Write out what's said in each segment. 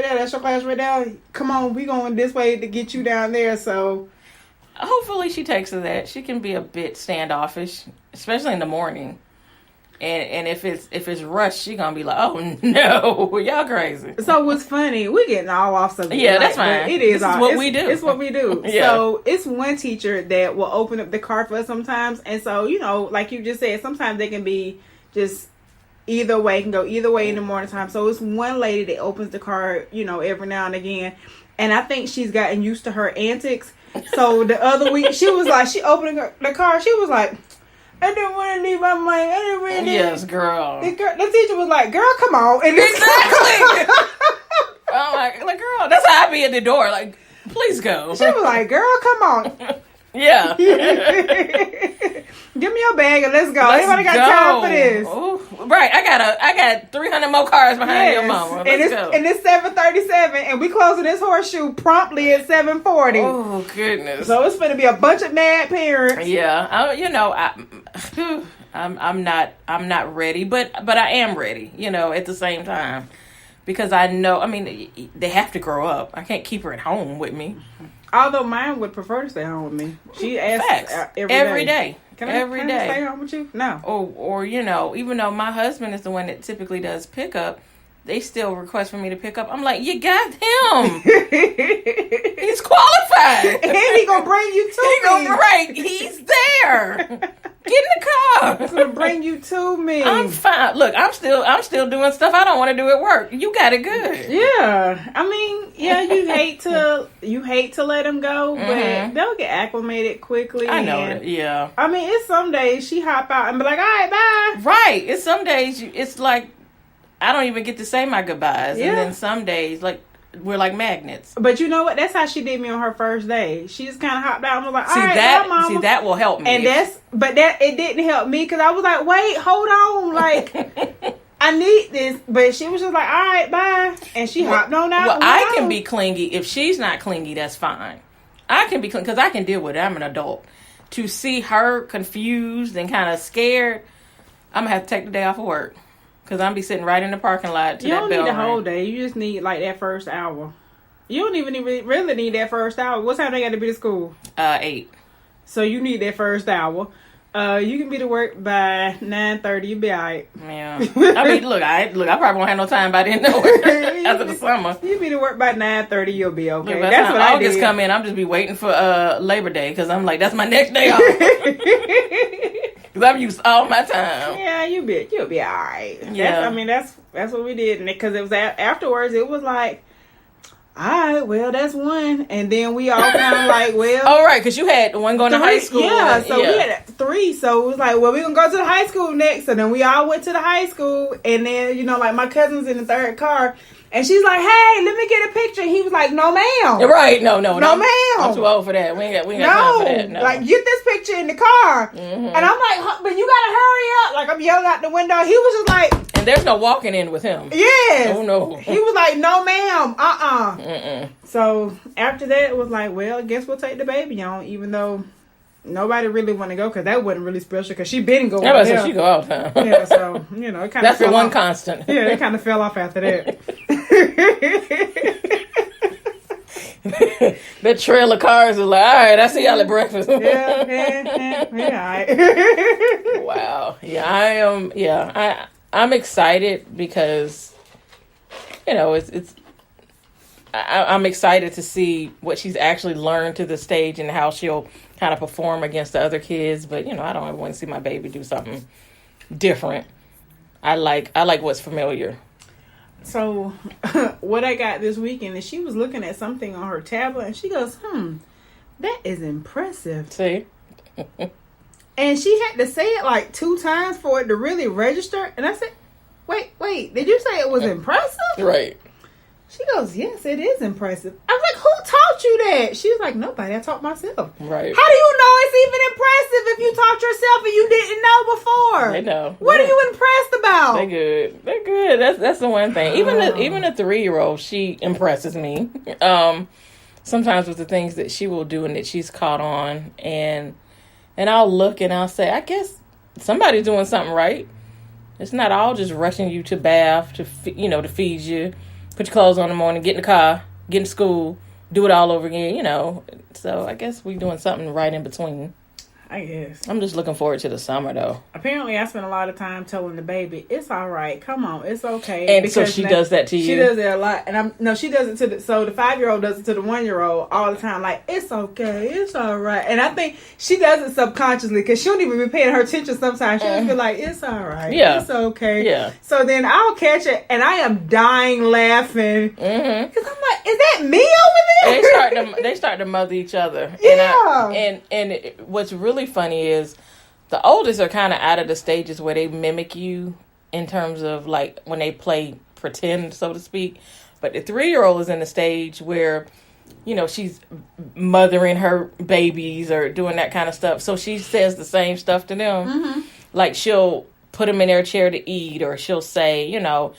right there. That's your class right there. Come on, we going this way to get you down there. So hopefully she takes to that. She can be a bit standoffish, especially in the morning. And if it's rushed, she gonna be like, oh no, y'all crazy. So what's funny, we getting all off subject. Yeah, that's fine. It is what we do. It's what we do. Yeah. So it's one teacher that will open up the car for us sometimes, and so like you just said, sometimes they can be just either way, can go either way in the morning time. So it's one lady that opens the car, every now and again, and I think she's gotten used to her antics. So the other week, she was like, she opened the car, she was like, I didn't want to leave my money. I didn't really. Yes, girl. The teacher was like, "Girl, come on!" And exactly. I'm like, girl, that's how I be at the door. Like, please go. She was like, "Girl, come on." Yeah. Give me your bag and let's go. Anybody got time for this? Ooh, right. I got 300 more cars behind your mama. Let's go. And it's 7:37, and we closing this horseshoe promptly at 7:40. Oh goodness! So it's going to be a bunch of mad parents. Yeah, I'm not ready, but I am ready. At the same time, because I know. I mean, they have to grow up. I can't keep her at home with me. Although mine would prefer to stay home with me. She asks every day. Can I stay home with you? No. Or even though my husband is the one that typically does pickup, they still request for me to pick up. I'm like, you got him. He's qualified. And he gonna bring you to me. He's there. Get in the car. He's gonna bring you to me. I'm fine. Look, I'm still doing stuff I don't want to do at work. You got it good. Yeah. I mean, yeah, you hate to let him go, but they'll get acclimated quickly. I know that. Yeah. I mean, it's some days she hop out and be like, all right, bye. Right. It's some days it's like I don't even get to say my goodbyes. Yeah. And then some days, like, we're like magnets. But you know what? That's how she did me on her first day. She just kind of hopped out and was like, all right, bye, mama. See, that will help me. And it didn't help me because I was like, wait, hold on. Like, I need this. But she was just like, all right, bye. And she hopped on out. Well, I can be clingy. If she's not clingy, that's fine. I can be clingy because I can deal with it. I'm an adult. To see her confused and kind of scared, I'm going to have to take the day off of work. Because I'm be sitting right in the parking lot to that bell ring. You don't need the whole day. You just need, like, that first hour. You don't even really need that first hour. What time they got to be to school? 8. So you need that first hour. You can be to work by 9:30. You'll be all right. Yeah. I mean, look, I probably won't have no time by then after the summer. You be to work by 9:30. You'll be okay. Look, that's what I did. August come in, I'm just be waiting for Labor Day because I'm like, that's my next day off. Because I've used all my time. Yeah, you'll be all right. Yeah. That's what we did. Because it was afterwards, it was like, all right, well, that's one. And then we all kind of like, well. Oh, right, because you had one going to high school. Yeah, so we had 3. So it was like, well, we're going to go to the high school next. So then we all went to the high school. And then, like my cousin's in the third car. And she's like, hey, let me get a picture. And he was like, no, ma'am. Right, no, ma'am. I'm too old for that. We ain't got time for that. No. Like, get this picture in the car. Mm-hmm. And I'm like, but you got to hurry up. Like, I'm yelling out the window. He was just like. And there's no walking in with him. Yes. Oh, no. He was like, no, ma'am. Mm-mm. So, after that, it was like, well, I guess we'll take the baby on, even though nobody really want to go, because that wasn't really special, because she been going. Yeah, so she go all the time. Yeah, so, it kind of that's the one constant. Yeah, it kind of fell off after that. That trail of cars is like, all right, I see y'all at breakfast. Yeah, all right. Wow. Yeah, I'm excited because, I'm excited to see what she's actually learned to the stage and how she'll kind of perform against the other kids. But, I don't ever want to see my baby do something different. I like what's familiar. So what I got this weekend is she was looking at something on her tablet and she goes, that is impressive. See? And she had to say it like 2 times for it to really register. And I said, wait, did you say it was impressive? Right. She goes, yes, it is impressive. I was like, who taught you that? She was like, nobody. I taught myself. Right. How do you know it's even impressive if you taught yourself and you didn't know before? They know. What are you impressed about? They're good. That's the one thing. Even a 3-year-old, she impresses me. Sometimes with the things that she will do and that she's caught on, and I'll look and I'll say, I guess somebody's doing something right. It's not all just rushing you to bath to feed you. put your clothes on in the morning, get in the car, get in school, do it all over again, you know. So I guess we're doing something right in between. I guess. I'm just looking forward to the summer, though. Apparently, I spend a lot of time telling the baby, it's all right. Come on. It's okay. And so she does that to you? She does it a lot. And she does it to so the 5-year-old does it to the 1-year-old all the time. Like, it's okay. It's all right. And I think she does it subconsciously because she don't even be paying her attention sometimes. She'll be like, it's all right. Yeah. It's okay. Yeah. So then I'll catch it and I am dying laughing. Because I'm like, is that me over there? They start to mother each other. Yeah. And what's really funny is the oldest are kind of out of the stages where they mimic you in terms of like when they play pretend, so to speak. But the 3-year-old is in the stage where, you know, she's mothering her babies or doing that kind of stuff. So she says the same stuff to them. Like she'll put them in their chair to eat, or she'll say, you know,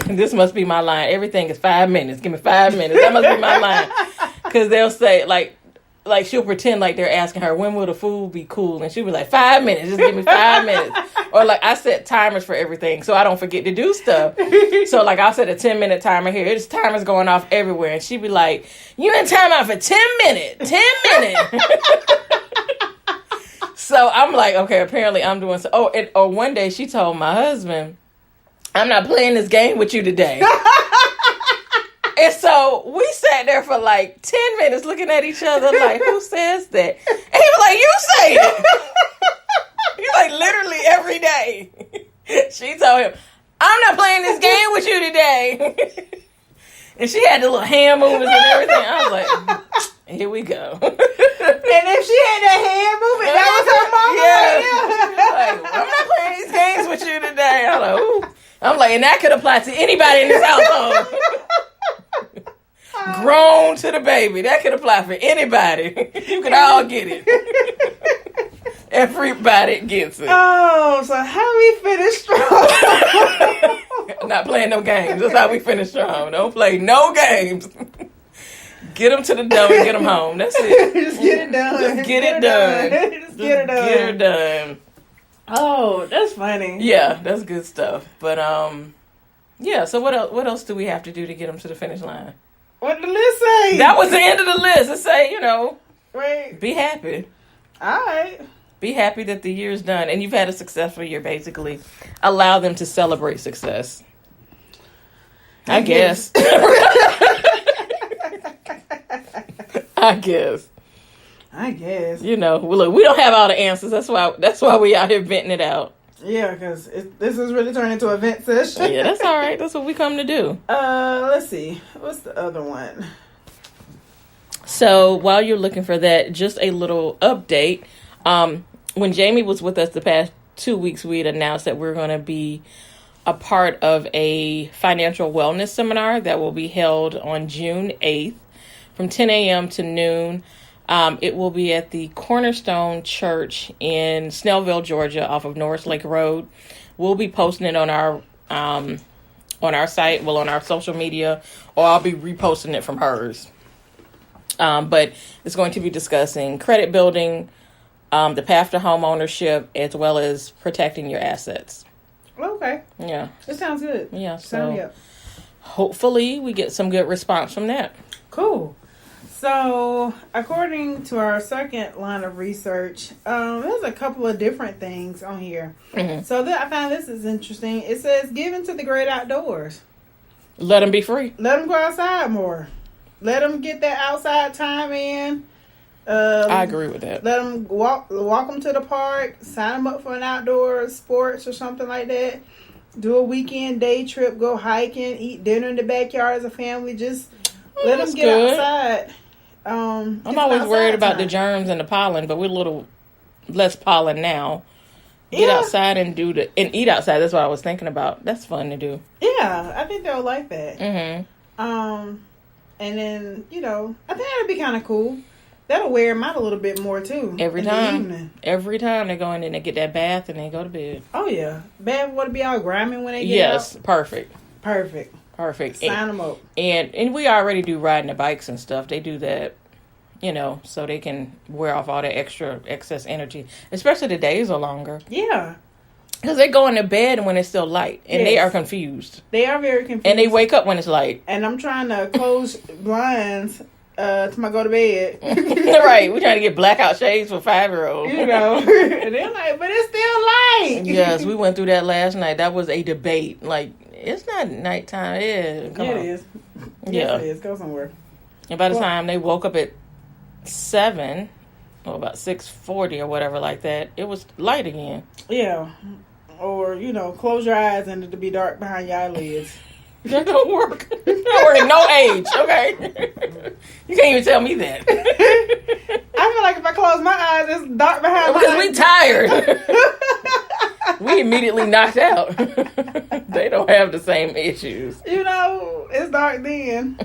this must be my line. Everything is 5 minutes. Give me 5 minutes. That must be my line. Because they'll say, like she'll pretend like they're asking her, when will the food be cool? And she'll be like, 5 minutes. Just give me 5 minutes. Or like I set timers for everything so I don't forget to do stuff. So like I'll set a 10-minute timer here. This timer's going off everywhere. And she'd be like, you in timeout for 10 minutes. 10 minutes. So I'm like, okay, apparently I'm doing so. Or one day she told my husband, I'm not playing this game with you today. And so we sat there for like 10 minutes looking at each other like, who says that? And he was like, you say it. He's like, literally every day. She told him, I'm not playing this game with you today. And she had the little hand movements and everything. I was like, here we go. And if she had that hand movement, that was her mama. Yeah. Like, I'm not playing these games with you today. I'm like, ooh. I'm like, and that could apply to anybody in this household. Grown to the baby. That could apply for anybody. You could all get it. Everybody gets it. Oh, so how we finish strong? Not playing no games. That's how we finish strong. Don't play no games. Get them to the door and get them home. That's it. Just get it done. Just get it done. Just get it done. Get it done. Oh, that's funny. Yeah, that's good stuff. But yeah. So what else do we have to do to get them to the finish line? What did the list say? That was the end of the list. It say, you know, Wait. be happy. All right. Be happy that the year's done and you've had a successful year. Basically, allow them to celebrate success. I guess. I guess. You know, look, we don't have all the answers. That's why we out here venting it out. Yeah, because this is really turning into a vent session. Yeah, that's all right. That's what we come to do. Let's see. What's the other one? So while you're looking for that, just a little update. When Jamie was with us the past 2 weeks, we had announced that we're going to be a part of a financial wellness seminar that will be held on June 8th from 10 a.m. to noon. It will be at the Cornerstone Church in Snellville, Georgia, off of Norris Lake Road. We'll be posting it on our site, on our social media, or I'll be reposting it from hers. But it's going to be discussing credit building, the path to home ownership, as well as protecting your assets. Okay. Yeah. It sounds good. Yeah. So hopefully we get some good response from that. Cool. So, according to our second line of research, there's a couple of different things on here. Mm-hmm. So, I found this is interesting. It says, give into the great outdoors. Let them be free. Let them go outside more. Let them get that outside time in. I agree with that. Let them walk them to the park. Sign them up for an outdoor sports or something like that. Do a weekend day trip. Go hiking. Eat dinner in the backyard as a family. Just let them get outside. I'm always worried about the germs and the pollen, but we're a little less pollen now. Get outside and eat outside. That's what I was thinking about. That's fun to do. Yeah, I think they'll like that. Mm-hmm. And then, I think that'd be kind of cool. That'll wear them out a little bit more too. Every time they go in and they get that bath and they go to bed. Oh yeah, bath want to be all grimy when they get out. Yes, perfect. Sign them up. And we already do riding the bikes and stuff. They do that, so they can wear off all the excess energy. Especially the days are longer. Yeah. Because they go into bed when it's still light, and they Yes. are confused. They are very confused. And they wake up when it's light. And I'm trying to close blinds to my go to bed. Right, we're trying to get blackout shades for 5-year-olds. You know, and they're like, but it's still light. Yes, we went through that last night. That was a debate. Like, it's not nighttime. Come on. It is. Yeah. Yes, it is. Go somewhere. And by the time they woke up at 7, or about 6:40 or whatever like that, it was light again. Yeah. Or, you know, close your eyes and it'll be dark behind your eyelids. That don't work. That don't work at no age, okay? You can't even tell me that. I feel like if I close my eyes, it's dark behind my Because eyes. we tired. We immediately knocked out. They don't have the same issues. You know, it's dark then.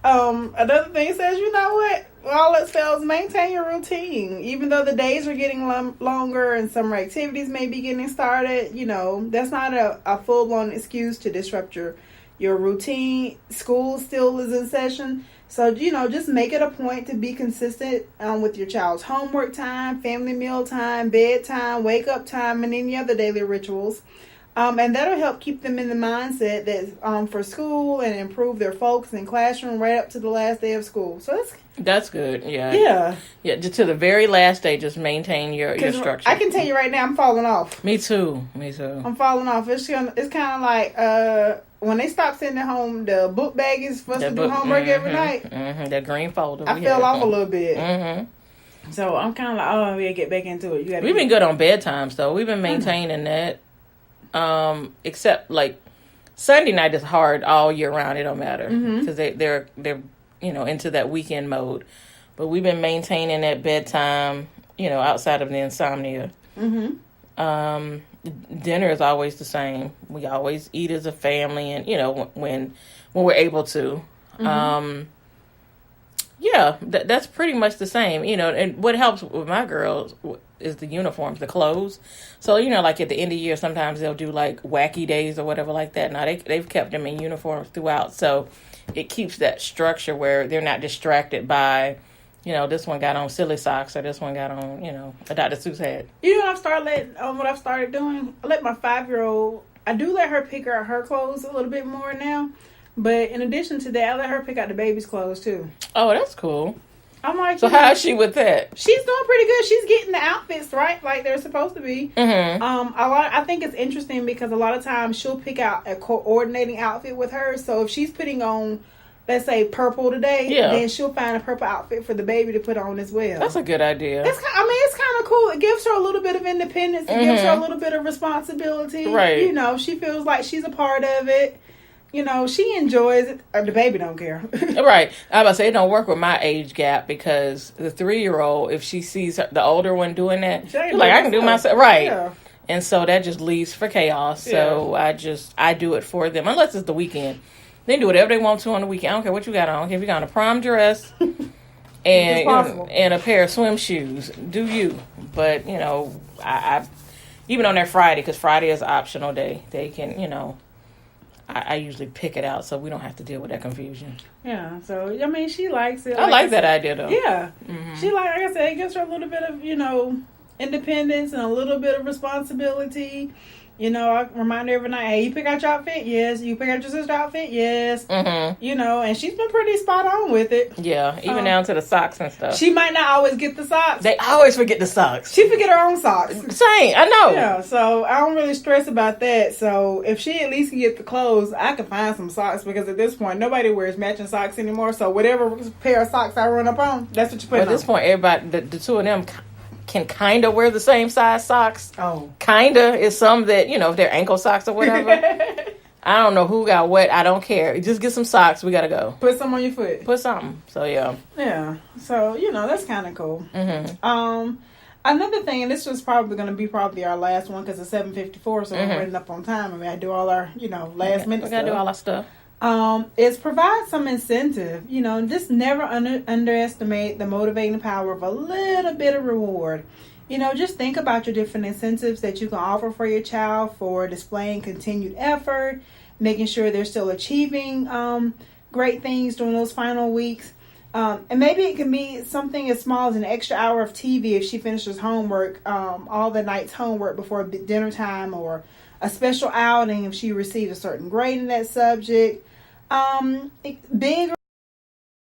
Another thing says, you know what? All it spells, maintain your routine. Even though the days are getting longer and summer activities may be getting started, you know, that's not a full-blown excuse to disrupt your routine. School still is in session. So, you know, just make it a point to be consistent with your child's homework time, family meal time, bedtime, wake-up time, and any other daily rituals. And that'll help keep them in the mindset that for school and improve their focus in classroom right up to the last day of school. So that's good. Yeah. Just to the very last day, just maintain your structure. I can tell you right now, I'm falling off. Me too. I'm falling off. It's kind of like when they stop sending home the book bag is for us to do homework every night. Mm-hmm. That green folder. I fell off a little bit. Mm-hmm. So I'm kind of like, oh, yeah, get back into it. We've been good on bedtimes though. We've been maintaining that. Except like Sunday night is hard all year round. It don't matter because they're you know into that weekend mode. But we've been maintaining that bedtime. You know, outside of the insomnia. Dinner is always the same. We always eat as a family, and you know when we're able to. Yeah, that's pretty much the same. You know, and what helps with my girls is the uniforms, the clothes. So, you know, like at the end of the year, sometimes they'll do like wacky days or whatever like that. Now, they've kept them in uniforms throughout. So it keeps that structure where they're not distracted by, you know, this one got on silly socks or this one got on, you know, a Dr. Seuss hat. You know what I've started doing? I let my 5-year-old, I do let her pick out her clothes a little bit more now. But in addition to that, I let her pick out the baby's clothes too. Oh, that's cool. I'm like, so how is she with that? She's doing pretty good. She's getting the outfits right, like they're supposed to be. I think it's interesting because a lot of times she'll pick out a coordinating outfit with her. So if she's putting on, let's say, purple today, then she'll find a purple outfit for the baby to put on as well. That's a good idea. It's kind of cool. It gives her a little bit of independence. It gives her a little bit of responsibility. Right. You know, she feels like she's a part of it. You know, she enjoys it. The baby don't care. Right. I was about to say, it don't work with my age gap because the 3-year-old, if she sees the older one doing that, she's like, I can do myself. Right. Yeah. And so that just leaves for chaos. So I do it for them. Unless it's the weekend. They do whatever they want to on the weekend. I don't care what you got on. If you got a prom dress and a pair of swim shoes, do you. But, you know, I even on their Friday, because Friday is an optional day, they can, you know, I usually pick it out so we don't have to deal with that confusion. Yeah, so, I mean, she likes it. I like that idea, though. Yeah. She like I said, it gives her a little bit of, you know, independence and a little bit of responsibility. You know, I remind her every night, hey, you pick out your outfit? Yes. You pick out your sister's outfit? Yes. You know, and she's been pretty spot on with it. Yeah, even down to the socks and stuff. She might not always get the socks. They always forget the socks. She forget her own socks. Same, I know. Yeah, so I don't really stress about that. So if she at least can get the clothes, I can find some socks because at this point, nobody wears matching socks anymore. So whatever pair of socks I run up on, that's what you put on. At this point, everybody, the two of them can kind of wear the same size socks. Oh. Kind of is some that, you know, if they're ankle socks or whatever. I don't know who got what. I don't care. Just get some socks. We got to go. Put some on your foot. Put something. So, yeah. Yeah. So, you know, that's kind of cool. Another thing, and this was probably going to be our last one because it's 7:54, so we're running up on time. I mean, I do all our, you know, last minute stuff. We got to do all our stuff. Is provide some incentive. You know, just never underestimate the motivating power of a little bit of reward. You know, just think about your different incentives that you can offer for your child for displaying continued effort, making sure they're still achieving great things during those final weeks. And maybe it can be something as small as an extra hour of TV if she finishes homework, all the night's homework before dinner time, or a special outing if she received a certain grade in that subject. Being